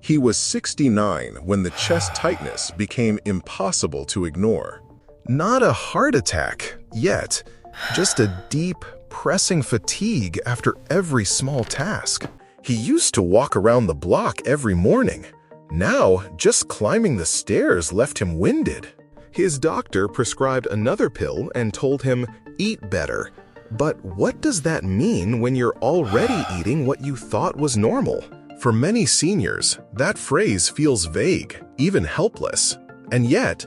He was 69 when the chest tightness became impossible to ignore. Not a heart attack yet, just a deep, pressing fatigue after every small task. He used to walk around the block every morning. Now, just climbing the stairs left him winded. His doctor prescribed another pill and told him, "Eat better." But what does that mean when you're already eating what you thought was normal? For many seniors, that phrase feels vague, even helpless. And yet,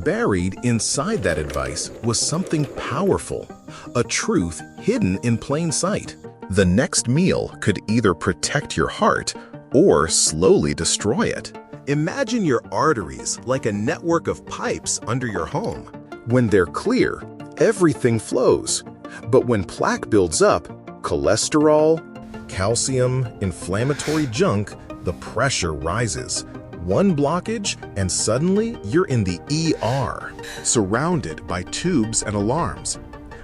buried inside that advice was something powerful, a truth hidden in plain sight. The next meal could either protect your heart or slowly destroy it. Imagine your arteries like a network of pipes under your home. When they're clear, everything flows. But when plaque builds up, cholesterol, calcium, inflammatory junk, the pressure rises. One blockage, and suddenly you're in the ER, surrounded by tubes and alarms.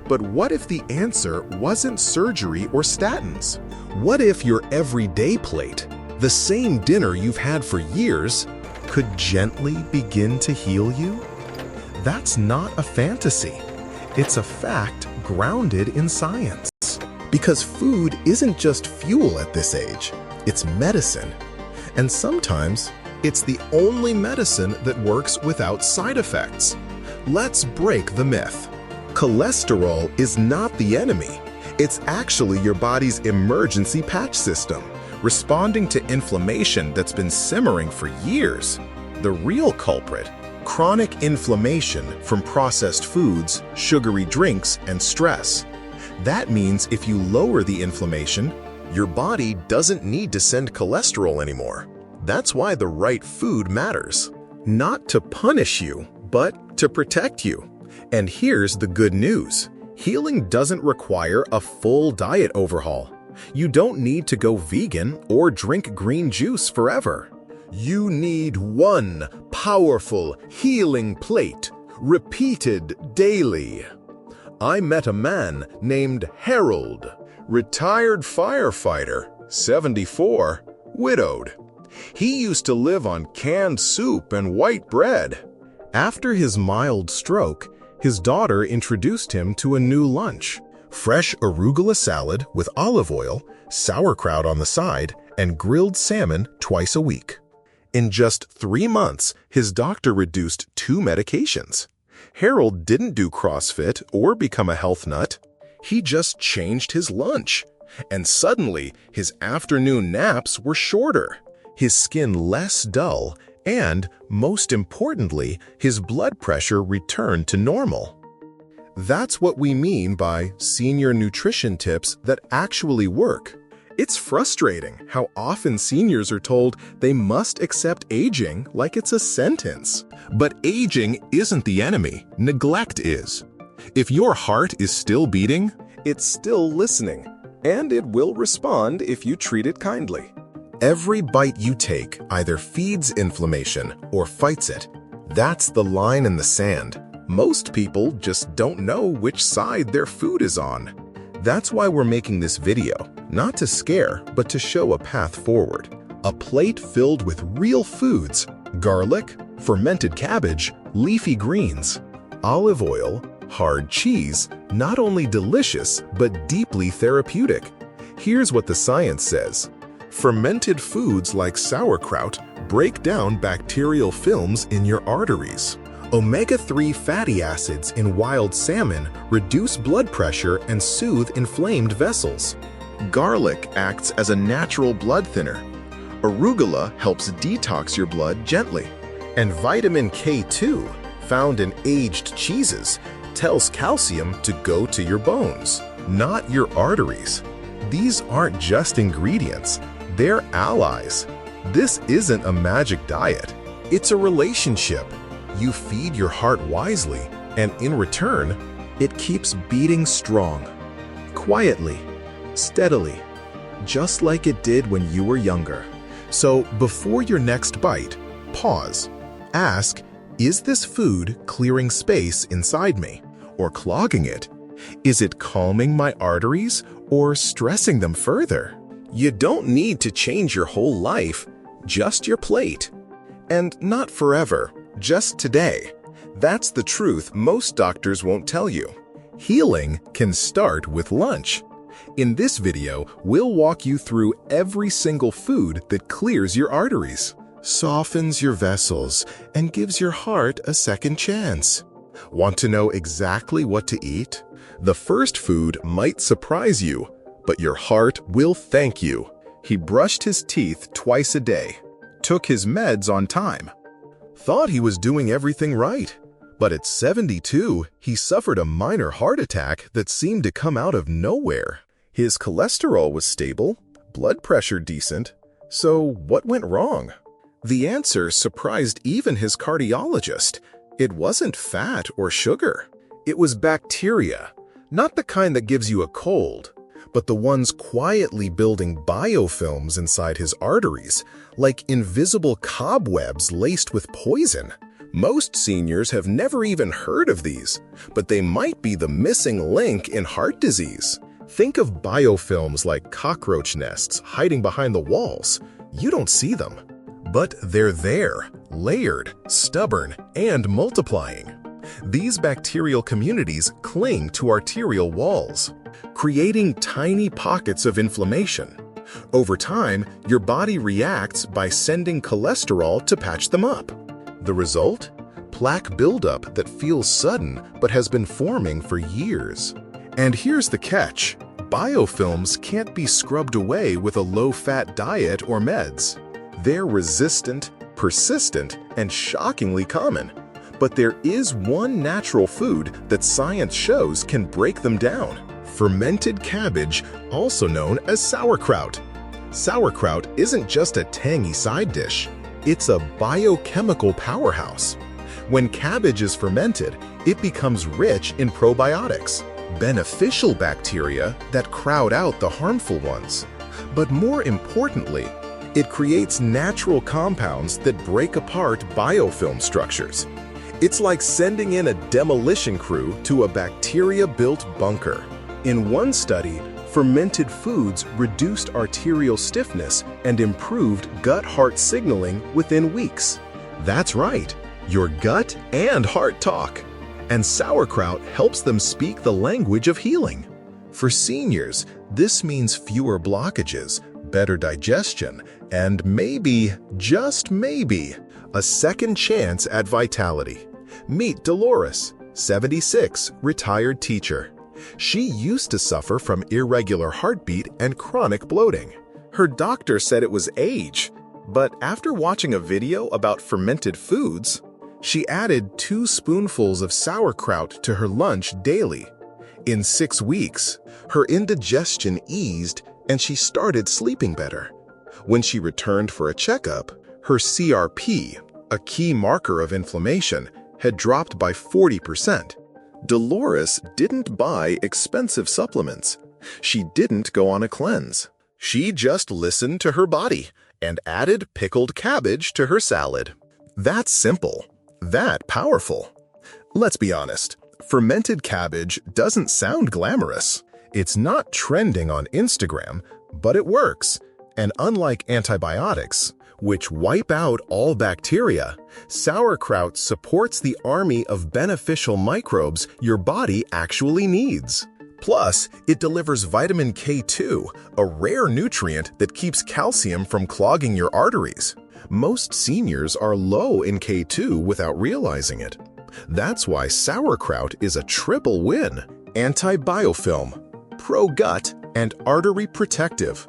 But what if the answer wasn't surgery or statins? What if your everyday plate, the same dinner you've had for years, could gently begin to heal you? That's not a fantasy. It's a fact grounded in science. Because food isn't just fuel at this age, it's medicine. And sometimes, it's the only medicine that works without side effects. Let's break the myth. Cholesterol is not the enemy. It's actually your body's emergency patch system, responding to inflammation that's been simmering for years. The real culprit, chronic inflammation from processed foods, sugary drinks, and stress. That means if you lower the inflammation, your body doesn't need to send cholesterol anymore. That's why the right food matters. Not to punish you, but to protect you. And here's the good news. Healing doesn't require a full diet overhaul. You don't need to go vegan or drink green juice forever. You need one powerful healing plate, repeated daily. I met a man named Harold, retired firefighter, 74, widowed. He used to live on canned soup and white bread. After his mild stroke, his daughter introduced him to a new lunch: fresh arugula salad with olive oil, sauerkraut on the side, and grilled salmon twice a week. In just 3 months, his doctor reduced 2 medications. Harold didn't do CrossFit or become a health nut. He just changed his lunch. And suddenly, his afternoon naps were shorter, his skin less dull, and, most importantly, his blood pressure returned to normal. That's what we mean by senior nutrition tips that actually work. It's frustrating how often seniors are told they must accept aging like it's a sentence. But aging isn't the enemy, neglect is. If your heart is still beating, it's still listening, and it will respond if you treat it kindly. Every bite you take either feeds inflammation or fights it. That's the line in the sand. Most people just don't know which side their food is on. That's why we're making this video, not to scare, but to show a path forward. A plate filled with real foods: garlic, fermented cabbage, leafy greens, olive oil, hard cheese, not only delicious, but deeply therapeutic. Here's what the science says. Fermented foods like sauerkraut break down bacterial films in your arteries. Omega-3 fatty acids in wild salmon reduce blood pressure and soothe inflamed vessels. Garlic acts as a natural blood thinner. Arugula helps detox your blood gently. And vitamin K2, found in aged cheeses, tells calcium to go to your bones, not your arteries. These aren't just ingredients, they're allies. This isn't a magic diet, it's a relationship. You feed your heart wisely, and in return, it keeps beating strong. Quietly, steadily, just like it did when you were younger. So before your next bite, pause. Ask, is this food clearing space inside me, or clogging it? Is it calming my arteries, or stressing them further? You don't need to change your whole life, just your plate. And not forever, just today. That's the truth most doctors won't tell you. Healing can start with lunch. In this video, we'll walk you through every single food that clears your arteries, softens your vessels, and gives your heart a second chance. Want to know exactly what to eat? The first food might surprise you, but your heart will thank you. He brushed his teeth twice a day, took his meds on time, thought he was doing everything right. But at 72, he suffered a minor heart attack that seemed to come out of nowhere. His cholesterol was stable, blood pressure decent. So what went wrong? The answer surprised even his cardiologist. It wasn't fat or sugar. It was bacteria, not the kind that gives you a cold, but the ones quietly building biofilms inside his arteries, like invisible cobwebs laced with poison. Most seniors have never even heard of these, but they might be the missing link in heart disease. Think of biofilms like cockroach nests hiding behind the walls. You don't see them, but they're there, layered, stubborn, and multiplying. These bacterial communities cling to arterial walls, creating tiny pockets of inflammation. Over time, your body reacts by sending cholesterol to patch them up. The result? Plaque buildup that feels sudden but has been forming for years. And here's the catch. Biofilms can't be scrubbed away with a low-fat diet or meds. They're resistant, persistent, and shockingly common. But there is one natural food that science shows can break them down. Fermented cabbage, also known as sauerkraut. Sauerkraut isn't just a tangy side dish. It's a biochemical powerhouse. When cabbage is fermented, it becomes rich in probiotics, beneficial bacteria that crowd out the harmful ones. But more importantly, it creates natural compounds that break apart biofilm structures. It's like sending in a demolition crew to a bacteria-built bunker. In one study, fermented foods reduced arterial stiffness and improved gut-heart signaling within weeks. That's right, your gut and heart talk. And sauerkraut helps them speak the language of healing. For seniors, this means fewer blockages, better digestion, and maybe, just maybe, a second chance at vitality. Meet Dolores, 76, retired teacher. She used to suffer from irregular heartbeat and chronic bloating. Her doctor said it was age, but after watching a video about fermented foods, she added 2 spoonfuls of sauerkraut to her lunch daily. In 6 weeks, her indigestion eased and she started sleeping better. When she returned for a checkup, her CRP, a key marker of inflammation, had dropped by 40%. Dolores didn't buy expensive supplements. She didn't go on a cleanse. She just listened to her body and added pickled cabbage to her salad. That's simple. That powerful. Let's be honest, fermented cabbage doesn't sound glamorous. It's not trending on Instagram, but it works. And unlike antibiotics, which wipe out all bacteria, sauerkraut supports the army of beneficial microbes your body actually needs. Plus, it delivers vitamin K2, a rare nutrient that keeps calcium from clogging your arteries. Most seniors are low in K2 without realizing it. That's why sauerkraut is a triple win: anti-biofilm, pro-gut, and artery protective.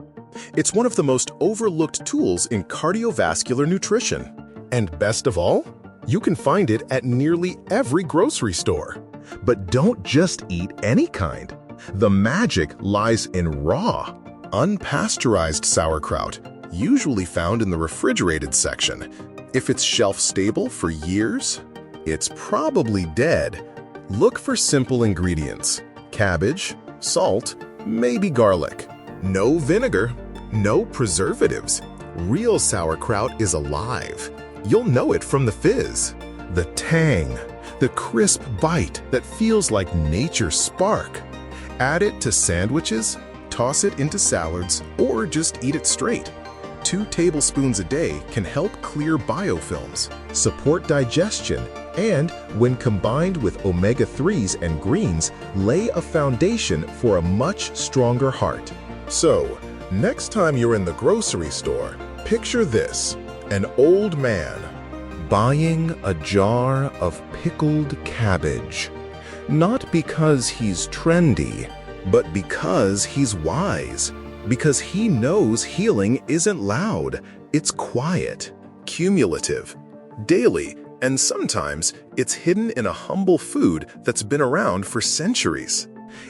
It's one of the most overlooked tools in cardiovascular nutrition. And best of all, you can find it at nearly every grocery store. But don't just eat any kind. The magic lies in raw, unpasteurized sauerkraut, usually found in the refrigerated section. If it's shelf-stable for years, it's probably dead. Look for simple ingredients: cabbage, salt, maybe garlic. No vinegar, no preservatives. Real sauerkraut is alive. You'll know it from the fizz, the tang, the crisp bite that feels like nature's spark. Add it to sandwiches, toss it into salads, or just eat it straight. 2 tablespoons a day can help clear biofilms, support digestion, and, when combined with omega-3s and greens, lay a foundation for a much stronger heart. So, next time you're in the grocery store, picture this: an old man buying a jar of pickled cabbage. Not because he's trendy, but because he's wise. Because he knows healing isn't loud, it's quiet, cumulative, daily, and sometimes it's hidden in a humble food that's been around for centuries.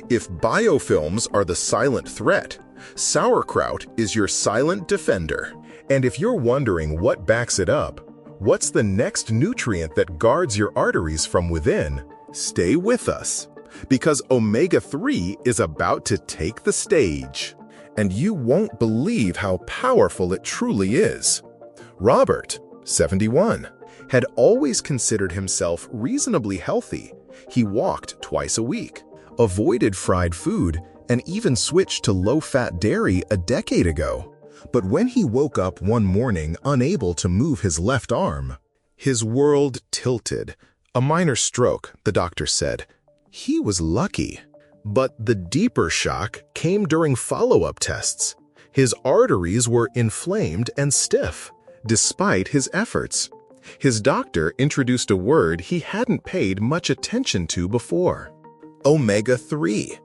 If biofilms are the silent threat, sauerkraut is your silent defender. And if you're wondering what backs it up, what's the next nutrient that guards your arteries from within, stay with us, because omega-3 is about to take the stage. And you won't believe how powerful it truly is. Robert, 71, had always considered himself reasonably healthy. He walked twice a week, avoided fried food, and even switched to low-fat dairy a decade ago. But when he woke up one morning unable to move his left arm, his world tilted. A minor stroke, the doctor said. He was lucky. But the deeper shock came during follow-up tests. His arteries were inflamed and stiff, despite his efforts. His doctor introduced a word he hadn't paid much attention to before: omega-3.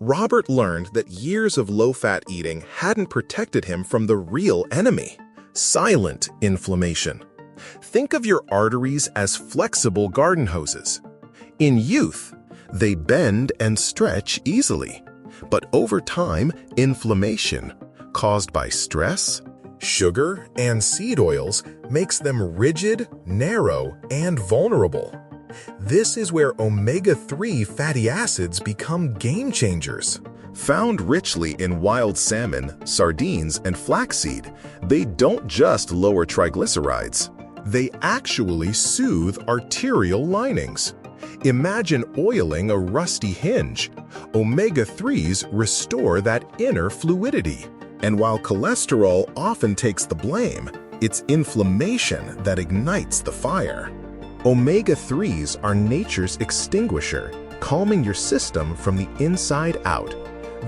Robert learned that years of low-fat eating hadn't protected him from the real enemy: silent inflammation. Think of your arteries as flexible garden hoses. In youth, they bend and stretch easily, but over time, inflammation, caused by stress, sugar, and seed oils, makes them rigid, narrow, and vulnerable. This is where omega-3 fatty acids become game changers. Found richly in wild salmon, sardines, and flaxseed, they don't just lower triglycerides. They actually soothe arterial linings. Imagine oiling a rusty hinge. Omega-3s restore that inner fluidity. And while cholesterol often takes the blame, it's inflammation that ignites the fire. Omega-3s are nature's extinguisher, calming your system from the inside out.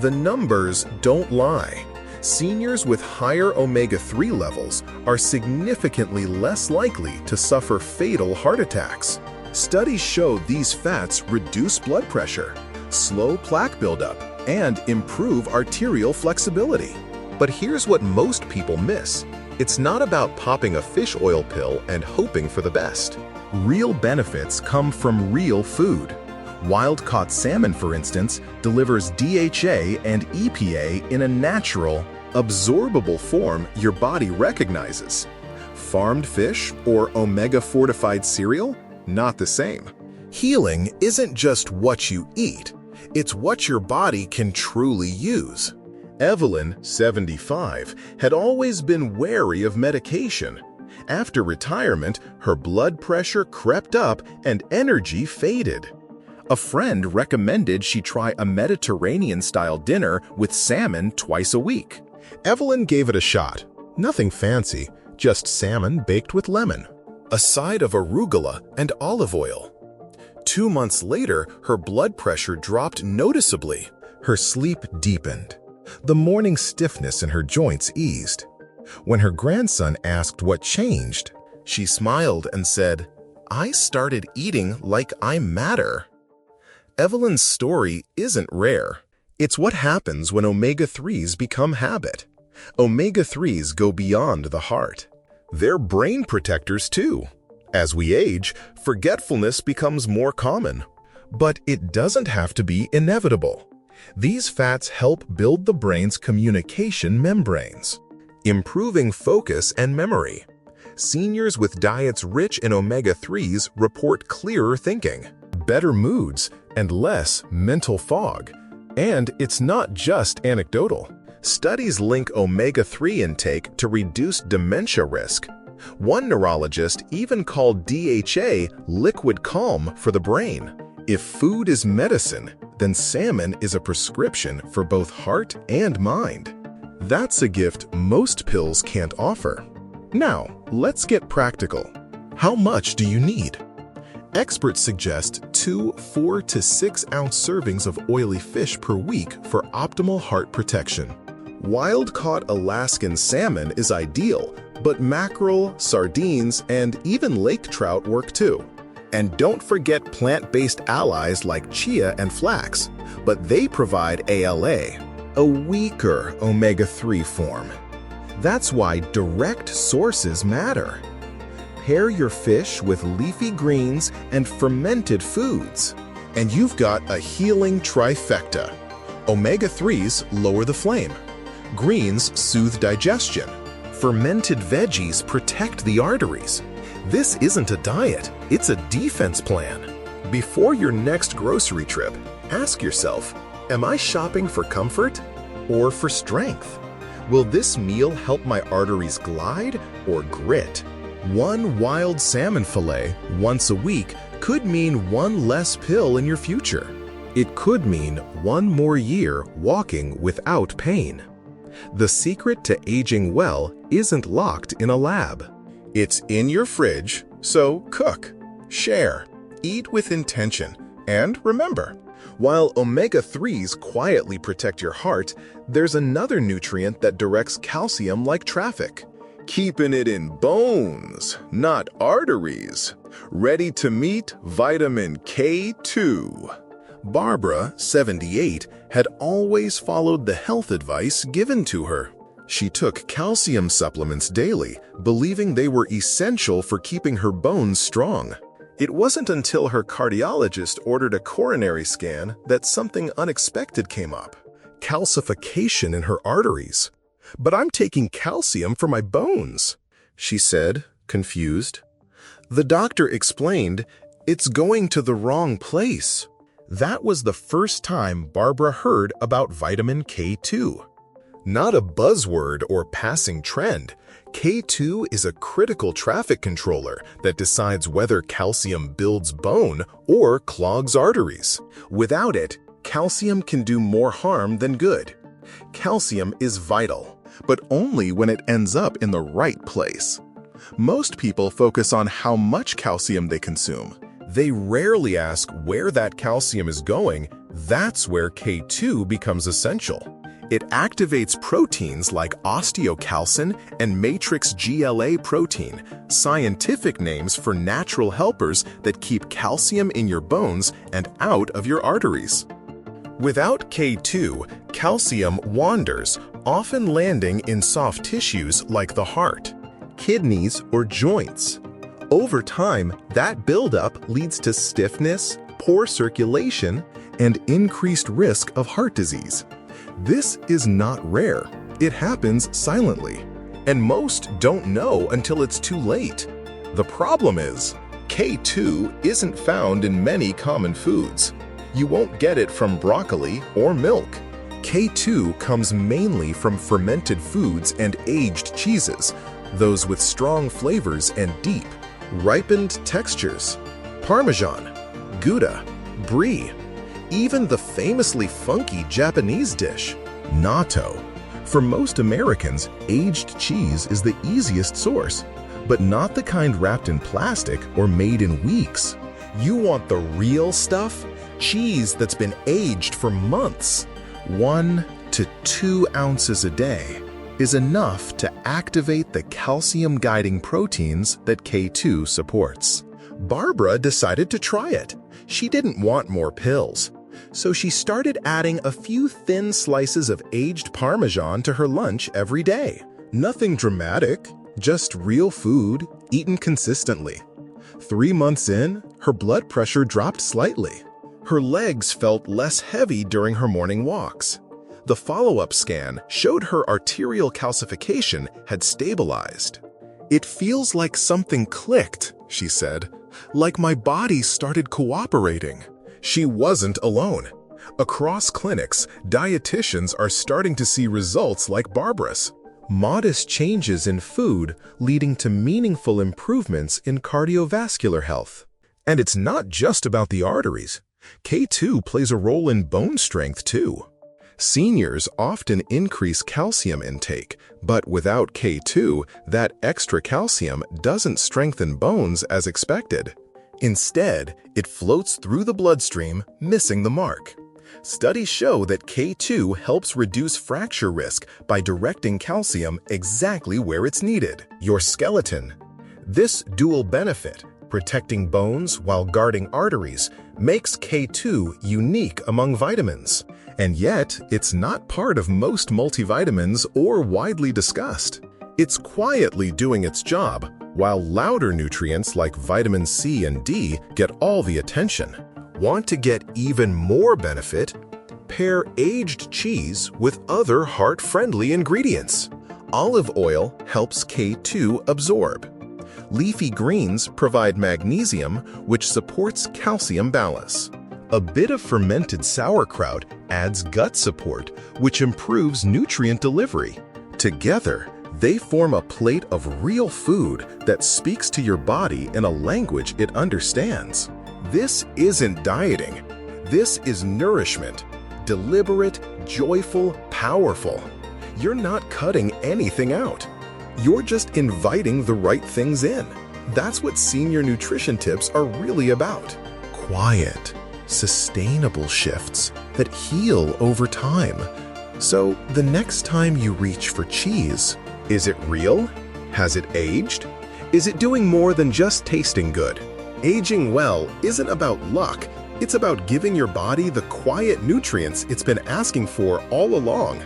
The numbers don't lie. Seniors with higher omega-3 levels are significantly less likely to suffer fatal heart attacks. Studies show these fats reduce blood pressure, slow plaque buildup, and improve arterial flexibility. But here's what most people miss. It's not about popping a fish oil pill and hoping for the best. Real benefits come from real food. Wild-caught salmon, for instance, delivers DHA and EPA in a natural, absorbable form your body recognizes. Farmed fish or omega-fortified cereal? Not the same. Healing isn't just what you eat, it's what your body can truly use. Evelyn, 75, had always been wary of medication. After retirement, her blood pressure crept up and energy faded. A friend recommended she try a Mediterranean-style dinner with salmon twice a week. Evelyn gave it a shot. Nothing fancy, just salmon baked with lemon, a side of arugula, and olive oil. 2 months later, her blood pressure dropped noticeably. Her sleep deepened. The morning stiffness in her joints eased. When her grandson asked what changed, she smiled and said, "I started eating like I matter." Evelyn's story isn't rare. It's what happens when omega-3s become habit. Omega-3s go beyond the heart. They're brain protectors too. As we age, forgetfulness becomes more common. But it doesn't have to be inevitable. These fats help build the brain's communication membranes, improving focus and memory. Seniors with diets rich in omega-3s report clearer thinking, better moods, and less mental fog. And it's not just anecdotal. Studies link omega-3 intake to reduced dementia risk. One neurologist even called DHA liquid calm for the brain. If food is medicine, then salmon is a prescription for both heart and mind. That's a gift most pills can't offer. Now, let's get practical. How much do you need? Experts suggest 2 4 to 6 ounce servings of oily fish per week for optimal heart protection. Wild-caught Alaskan salmon is ideal, but mackerel, sardines, and even lake trout work too. And don't forget plant-based allies like chia and flax, but they provide ALA, a weaker omega-3 form. That's why direct sources matter. Pair your fish with leafy greens and fermented foods, and you've got a healing trifecta. Omega-3s lower the flame. Greens soothe digestion. Fermented veggies protect the arteries. This isn't a diet, it's a defense plan. Before your next grocery trip, ask yourself, am I shopping for comfort or for strength? Will this meal help my arteries glide or grit? One wild salmon fillet once a week could mean one less pill in your future. It could mean one more year walking without pain. The secret to aging well isn't locked in a lab. It's in your fridge, so cook, share, eat with intention, and remember, while omega-3s quietly protect your heart, there's another nutrient that directs calcium like traffic. Keeping it in bones, not arteries. Ready to meet vitamin K2. Barbara, 78, had always followed the health advice given to her. She took calcium supplements daily, believing they were essential for keeping her bones strong. It wasn't until her cardiologist ordered a coronary scan that something unexpected came up. Calcification in her arteries. "But I'm taking calcium for my bones," she said, confused. The doctor explained, "It's going to the wrong place." That was the first time Barbara heard about vitamin K2. Not a buzzword or passing trend, K2 is a critical traffic controller that decides whether calcium builds bone or clogs arteries. Without it, calcium can do more harm than good. Calcium is vital, but only when it ends up in the right place. Most people focus on how much calcium they consume. They rarely ask where that calcium is going. That's where K2 becomes essential. It activates proteins like osteocalcin and matrix GLA protein, scientific names for natural helpers that keep calcium in your bones and out of your arteries. Without K2, calcium wanders, often landing in soft tissues like the heart, kidneys, or joints. Over time, that buildup leads to stiffness, poor circulation, and increased risk of heart disease. This is not rare. It happens silently, and most don't know until it's too late. The problem is, K2 isn't found in many common foods. You won't get it from broccoli or milk. K2 comes mainly from fermented foods and aged cheeses, those with strong flavors and deep, ripened textures. Parmesan, Gouda, Brie, even the famously funky Japanese dish, natto. For most Americans, aged cheese is the easiest source, but not the kind wrapped in plastic or made in weeks. You want the real stuff? Cheese that's been aged for months. 1 to 2 ounces a day is enough to activate the calcium-guiding proteins that K2 supports. Barbara decided to try it. She didn't want more pills, so she started adding a few thin slices of aged Parmesan to her lunch every day. Nothing dramatic, just real food, eaten consistently. 3 months in, her blood pressure dropped slightly. Her legs felt less heavy during her morning walks. The follow-up scan showed her arterial calcification had stabilized. "It feels like something clicked," she said, "like my body started cooperating." She wasn't alone. Across clinics, dietitians are starting to see results like Barbara's. Modest changes in food leading to meaningful improvements in cardiovascular health. And it's not just about the arteries. K2 plays a role in bone strength too. Seniors often increase calcium intake, but without K2, that extra calcium doesn't strengthen bones as expected. Instead, it floats through the bloodstream, missing the mark. Studies show that K2 helps reduce fracture risk by directing calcium exactly where it's needed, your skeleton. This dual benefit, protecting bones while guarding arteries, makes K2 unique among vitamins. And yet, it's not part of most multivitamins or widely discussed. It's quietly doing its job, while louder nutrients like vitamin C and D get all the attention. Want to get even more benefit? Pair aged cheese with other heart-friendly ingredients. Olive oil helps K2 absorb. Leafy greens provide magnesium, which supports calcium balance. A bit of fermented sauerkraut adds gut support, which improves nutrient delivery. Together, they form a plate of real food that speaks to your body in a language it understands. This isn't dieting. This is nourishment. Deliberate, joyful, powerful. You're not cutting anything out. You're just inviting the right things in. That's what senior nutrition tips are really about. Quiet, sustainable shifts that heal over time. So the next time you reach for cheese, is it real? Has it aged? Is it doing more than just tasting good? Aging well isn't about luck. It's about giving your body the quiet nutrients it's been asking for all along.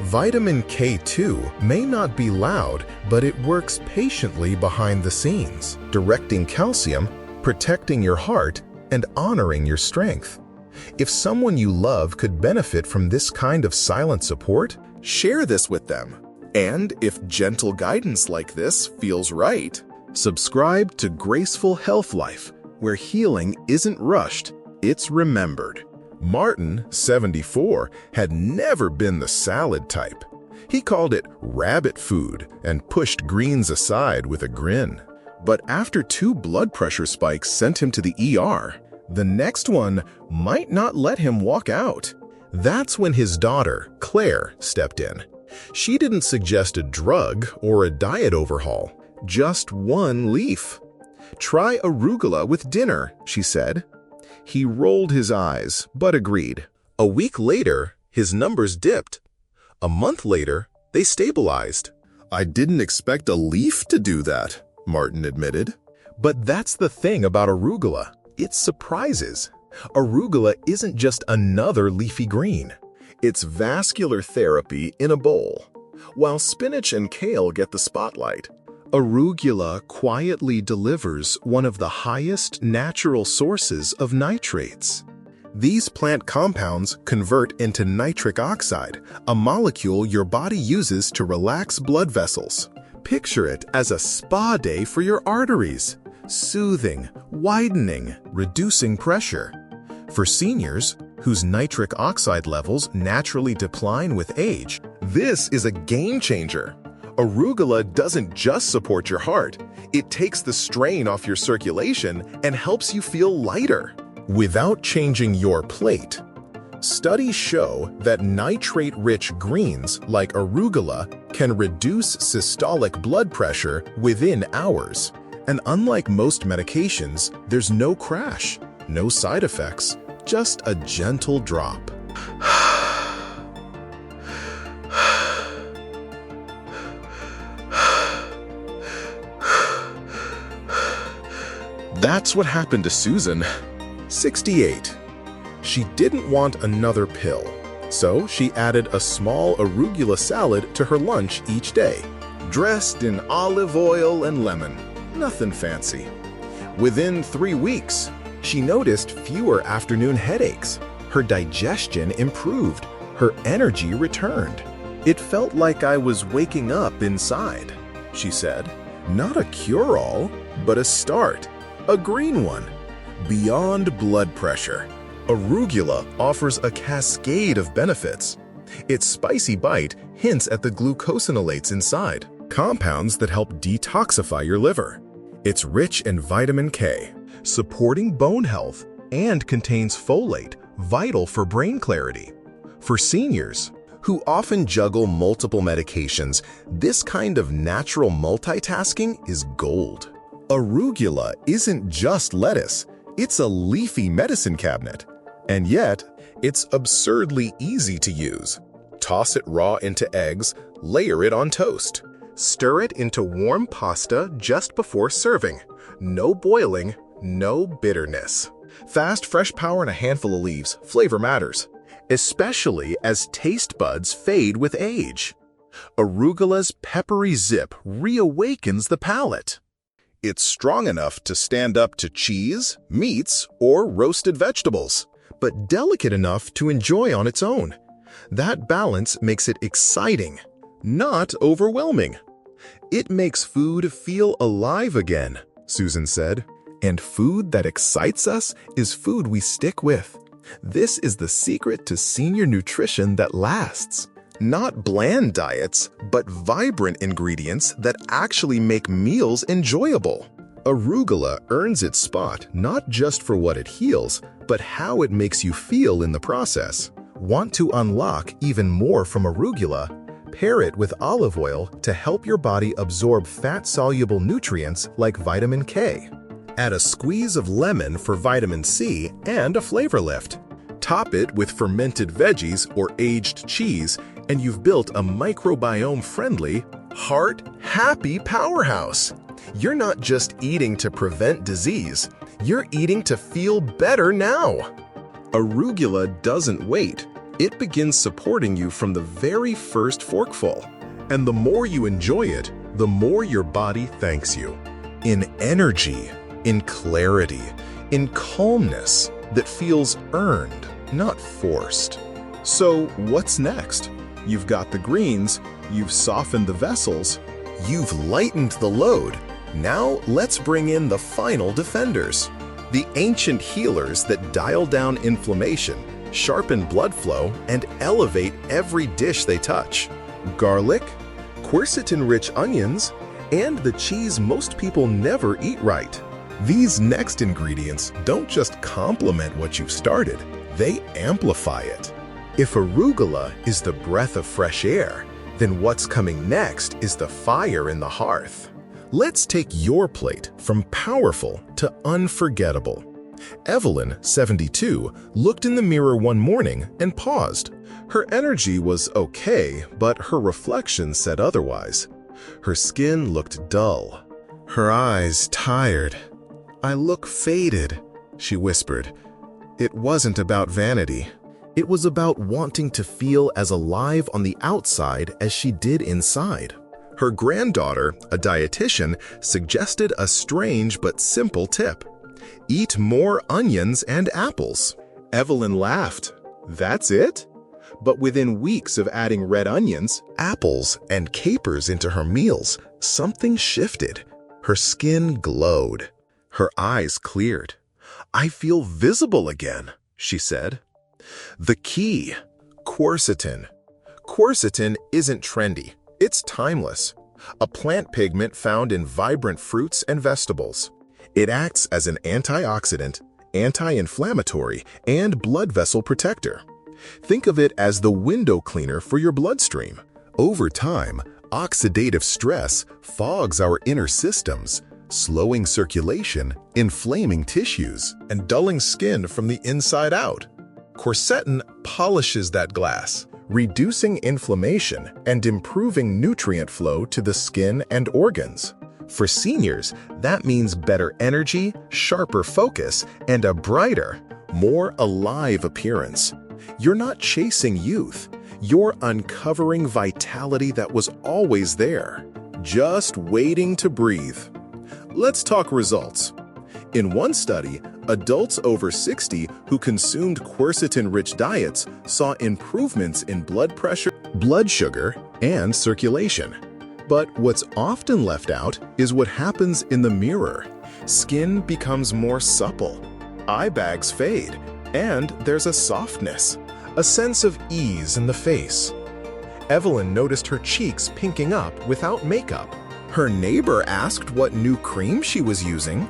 Vitamin K2 may not be loud, but it works patiently behind the scenes, directing calcium, protecting your heart, and honoring your strength. If someone you love could benefit from this kind of silent support, share this with them. And if gentle guidance like this feels right, subscribe to Graceful Health Life, where healing isn't rushed, it's remembered. Martin, 74, had never been the salad type. He called it rabbit food and pushed greens aside with a grin. But after 2 blood pressure spikes sent him to the ER, the next one might not let him walk out. That's when his daughter, Claire, stepped in. She didn't suggest a drug or a diet overhaul, just one leaf. "Try arugula with dinner," she said. He rolled his eyes, but agreed. A week later, his numbers dipped. A month later, they stabilized. "I didn't expect a leaf to do that," Martin admitted. But that's the thing about arugula. It surprises. Arugula isn't just another leafy green. It's vascular therapy in a bowl. While spinach and kale get the spotlight, arugula quietly delivers one of the highest natural sources of nitrates. These plant compounds convert into nitric oxide, a molecule your body uses to relax blood vessels. Picture it as a spa day for your arteries, soothing, widening, reducing pressure. For seniors, whose nitric oxide levels naturally decline with age, this is a game changer. Arugula doesn't just support your heart, it takes the strain off your circulation and helps you feel lighter without changing your plate. Studies show that nitrate-rich greens like arugula can reduce systolic blood pressure within hours. And unlike most medications, there's no crash, no side effects, just a gentle drop. That's what happened to Susan, 68. She didn't want another pill, so she added a small arugula salad to her lunch each day, dressed in olive oil and lemon. Nothing fancy. Within 3 weeks, she noticed fewer afternoon headaches. Her digestion improved. Her energy returned. "It felt like I was waking up inside," she said. "Not a cure-all, but a start. A green one. Beyond blood pressure, arugula offers a cascade of benefits. Its spicy bite hints at the glucosinolates inside, compounds that help detoxify your liver. It's rich in vitamin K, supporting bone health, and contains folate, vital for brain clarity. For seniors, who often juggle multiple medications, this kind of natural multitasking is gold. Arugula isn't just lettuce, it's a leafy medicine cabinet. And yet, it's absurdly easy to use. Toss it raw into eggs, layer it on toast. Stir it into warm pasta just before serving. No boiling, no bitterness. Fast, fresh power and a handful of leaves. Flavor matters, especially as taste buds fade with age. Arugula's peppery zip reawakens the palate. It's strong enough to stand up to cheese, meats, or roasted vegetables, but delicate enough to enjoy on its own. That balance makes it exciting, not overwhelming. It makes food feel alive again, Susan said. And food that excites us is food we stick with. This is the secret to senior nutrition that lasts. Not bland diets, but vibrant ingredients that actually make meals enjoyable. Arugula earns its spot not just for what it heals, but how it makes you feel in the process. Want to unlock even more from arugula? Pair it with olive oil to help your body absorb fat-soluble nutrients like vitamin K. Add a squeeze of lemon for vitamin C and a flavor lift. Top it with fermented veggies or aged cheese, and you've built a microbiome-friendly, heart-happy powerhouse. You're not just eating to prevent disease, you're eating to feel better now. Arugula doesn't wait. It begins supporting you from the very first forkful. And the more you enjoy it, the more your body thanks you. In energy, in clarity, in calmness that feels earned, not forced. So what's next? You've got the greens, you've softened the vessels, you've lightened the load. Now let's bring in the final defenders. The ancient healers that dial down inflammation, sharpen blood flow, and elevate every dish they touch. Garlic, quercetin-rich onions, and the cheese most people never eat right. These next ingredients don't just complement what you've started, they amplify it. If arugula is the breath of fresh air, then what's coming next is the fire in the hearth. Let's take your plate from powerful to unforgettable. Evelyn, 72, looked in the mirror one morning and paused. Her energy was okay, but her reflection said otherwise. Her skin looked dull, her eyes tired. "I look faded," she whispered. It wasn't about vanity. It was about wanting to feel as alive on the outside as she did inside. Her granddaughter, a dietitian, suggested a strange but simple tip. Eat more onions and apples. Evelyn laughed. That's it? But within weeks of adding red onions, apples, and capers into her meals, something shifted. Her skin glowed. Her eyes cleared. "I feel visible again," she said. The key: quercetin. Quercetin isn't trendy. It's timeless. A plant pigment found in vibrant fruits and vegetables. It acts as an antioxidant, anti-inflammatory, and blood vessel protector. Think of it as the window cleaner for your bloodstream. Over time, oxidative stress fogs our inner systems, slowing circulation, inflaming tissues, and dulling skin from the inside out. Quercetin polishes that glass, reducing inflammation and improving nutrient flow to the skin and organs. For seniors, that means better energy, sharper focus, and a brighter, more alive appearance. You're not chasing youth. You're uncovering vitality that was always there, just waiting to breathe. Let's talk results. In one study, adults over 60 who consumed quercetin-rich diets saw improvements in blood pressure, blood sugar, and circulation. But what's often left out is what happens in the mirror. Skin becomes more supple, eye bags fade, and there's a softness, a sense of ease in the face. Evelyn noticed her cheeks pinking up without makeup. Her neighbor asked what new cream she was using.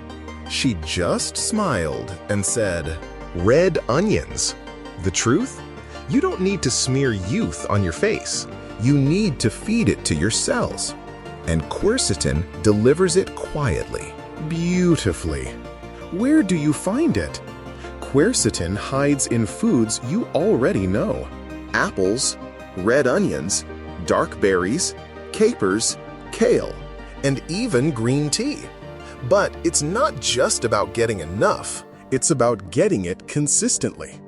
She just smiled and said, "Red onions." The truth? You don't need to smear youth on your face. You need to feed it to your cells. And quercetin delivers it quietly, beautifully. Where do you find it? Quercetin hides in foods you already know. Apples, red onions, dark berries, capers, kale, and even green tea. But it's not just about getting enough. It's about getting it consistently.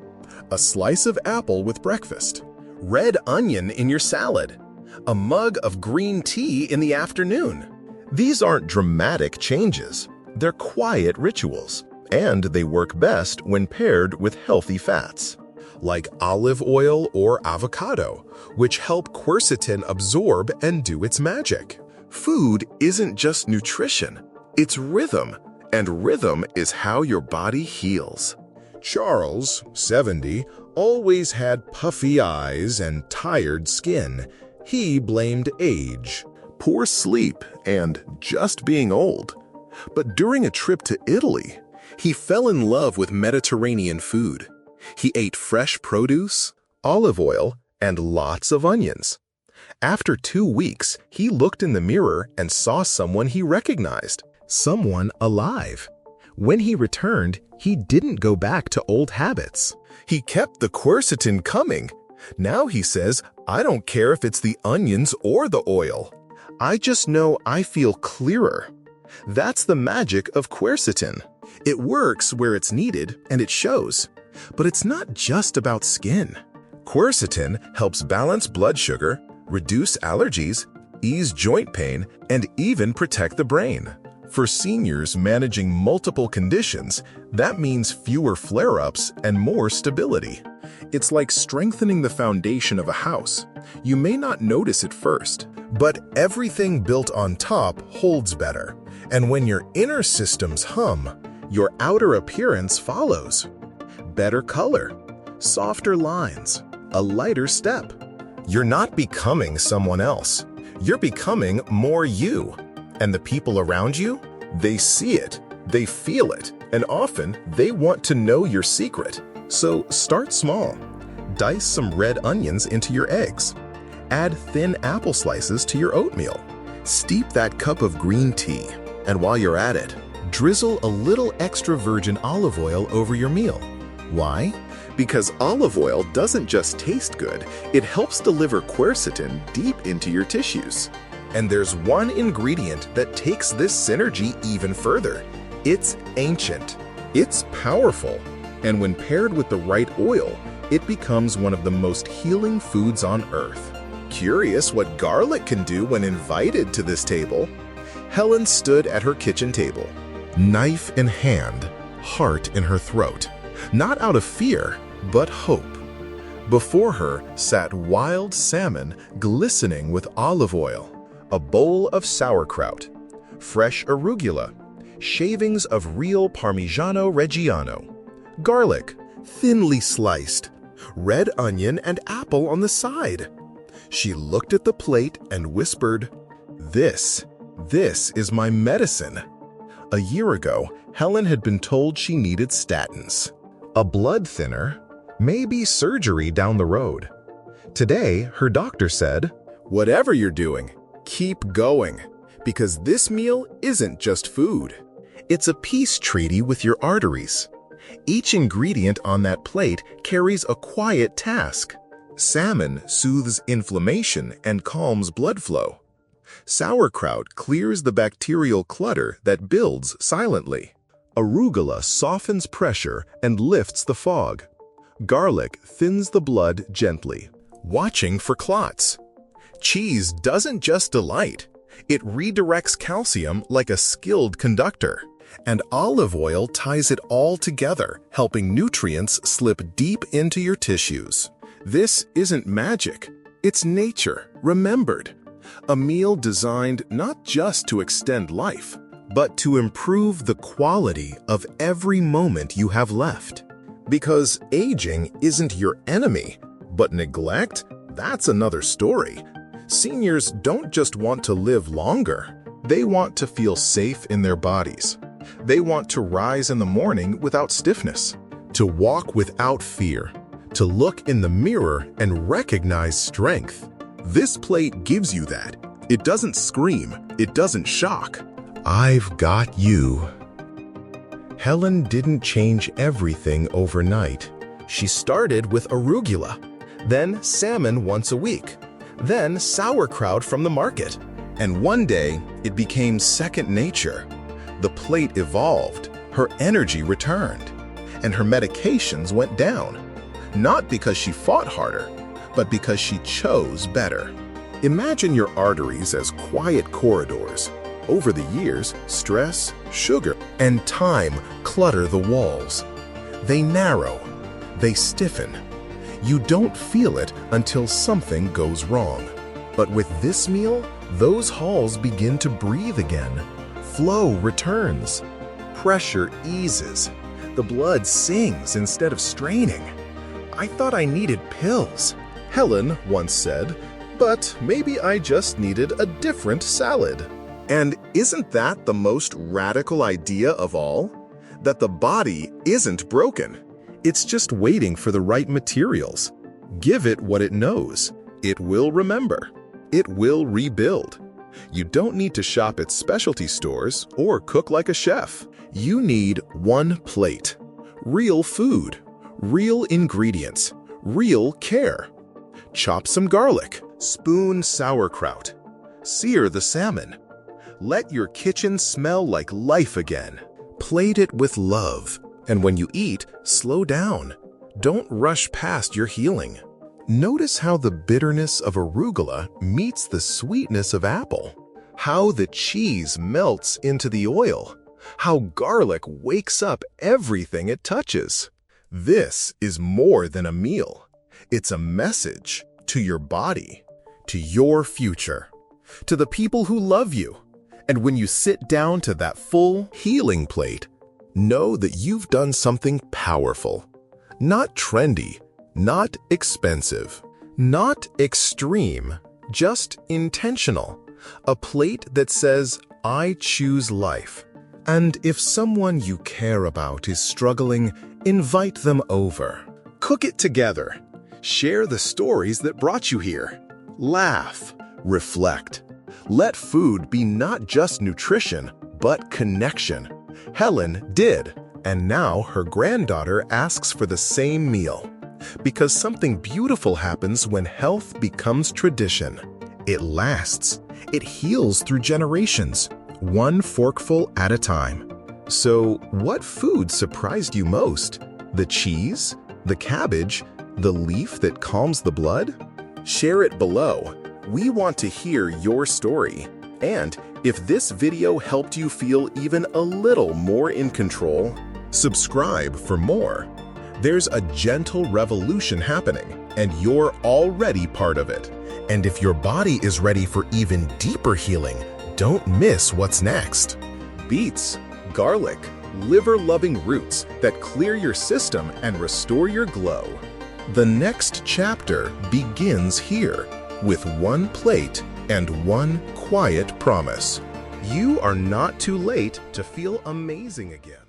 A slice of apple with breakfast, red onion in your salad, a mug of green tea in the afternoon. These aren't dramatic changes. They're quiet rituals, and they work best when paired with healthy fats, like olive oil or avocado, which help quercetin absorb and do its magic. Food isn't just nutrition, it's rhythm, and rhythm is how your body heals. Charles, 70, always had puffy eyes and tired skin. He blamed age, poor sleep, and just being old. But during a trip to Italy, he fell in love with Mediterranean food. He ate fresh produce, olive oil, and lots of onions. After 2 weeks, he looked in the mirror and saw someone he recognized, someone alive. When he returned, he didn't go back to old habits. He kept the quercetin coming. Now he says, I don't care if it's the onions or the oil. I just know I feel clearer. That's the magic of quercetin. It works where it's needed and it shows. But it's not just about skin. Quercetin helps balance blood sugar, reduce allergies, ease joint pain, and even protect the brain. For seniors managing multiple conditions, that means fewer flare-ups and more stability. It's like strengthening the foundation of a house. You may not notice it first, but everything built on top holds better. And when your inner systems hum, your outer appearance follows. Better color, softer lines, a lighter step. You're not becoming someone else. You're becoming more you. And the people around you, they see it, they feel it, and often they want to know your secret. So start small. Dice some red onions into your eggs. Add thin apple slices to your oatmeal. Steep that cup of green tea. And while you're at it, drizzle a little extra virgin olive oil over your meal. Why? Because olive oil doesn't just taste good, it helps deliver quercetin deep into your tissues. And there's one ingredient that takes this synergy even further. It's ancient. It's powerful. And when paired with the right oil, it becomes one of the most healing foods on earth. Curious what garlic can do when invited to this table? Helen stood at her kitchen table, knife in hand, heart in her throat, not out of fear, but hope. Before her sat wild salmon glistening with olive oil, a bowl of sauerkraut, fresh arugula, shavings of real Parmigiano Reggiano, garlic, thinly sliced, red onion and apple on the side. She looked at the plate and whispered, This is my medicine." A year ago, Helen had been told she needed statins, a blood thinner, maybe surgery down the road. Today, her doctor said, "Whatever you're doing, keep going, because this meal isn't just food. It's a peace treaty with your arteries." Each ingredient on that plate carries a quiet task. Salmon soothes inflammation and calms blood flow. Sauerkraut clears the bacterial clutter that builds silently. Arugula softens pressure and lifts the fog. Garlic thins the blood gently, watching for clots. Cheese doesn't just delight, it redirects calcium like a skilled conductor. And olive oil ties it all together, helping nutrients slip deep into your tissues. This isn't magic, it's nature, remembered. A meal designed not just to extend life, but to improve the quality of every moment you have left. Because aging isn't your enemy, but neglect, that's another story. Seniors don't just want to live longer, they want to feel safe in their bodies. They want to rise in the morning without stiffness, to walk without fear, to look in the mirror and recognize strength. This plate gives you that. It doesn't scream, it doesn't shock. I've got you. Helen didn't change everything overnight. She started with arugula, then salmon once a week, then sauerkraut from the market. And one day, it became second nature. The plate evolved, her energy returned, and her medications went down. Not because she fought harder, but because she chose better. Imagine your arteries as quiet corridors. Over the years, stress, sugar, and time clutter the walls. They narrow, they stiffen. You don't feel it until something goes wrong. But with this meal, those halls begin to breathe again. Flow returns. Pressure eases. The blood sings instead of straining. I thought I needed pills, Helen once said, but maybe I just needed a different salad. And isn't that the most radical idea of all? That the body isn't broken. It's just waiting for the right materials. Give it what it knows. It will remember. It will rebuild. You don't need to shop at specialty stores or cook like a chef. You need one plate. Real food, real ingredients, real care. Chop some garlic, spoon sauerkraut, sear the salmon. Let your kitchen smell like life again. Plate it with love, and when you eat, slow down. Don't rush past your healing. Notice how the bitterness of arugula meets the sweetness of apple. How the cheese melts into the oil. How garlic wakes up everything it touches. This is more than a meal. It's a message to your body, to your future, to the people who love you. And when you sit down to that full healing plate, know that you've done something powerful. Not trendy, not expensive, not extreme, just intentional. A plate that says, I choose life. And if someone you care about is struggling, invite them over. Cook it together. Share the stories that brought you here. Laugh. Reflect. Let food be not just nutrition, but connection. Helen did, and now her granddaughter asks for the same meal. Because something beautiful happens when health becomes tradition. It lasts. It heals through generations, one forkful at a time. So, what food surprised you most? The cheese? The cabbage? The leaf that calms the blood? Share it below. We want to hear your story. And if this video helped you feel even a little more in control, subscribe for more. There's a gentle revolution happening, and you're already part of it. And if your body is ready for even deeper healing, don't miss what's next. Beets, garlic, liver-loving roots that clear your system and restore your glow. The next chapter begins here with one plate and one quiet promise. You are not too late to feel amazing again.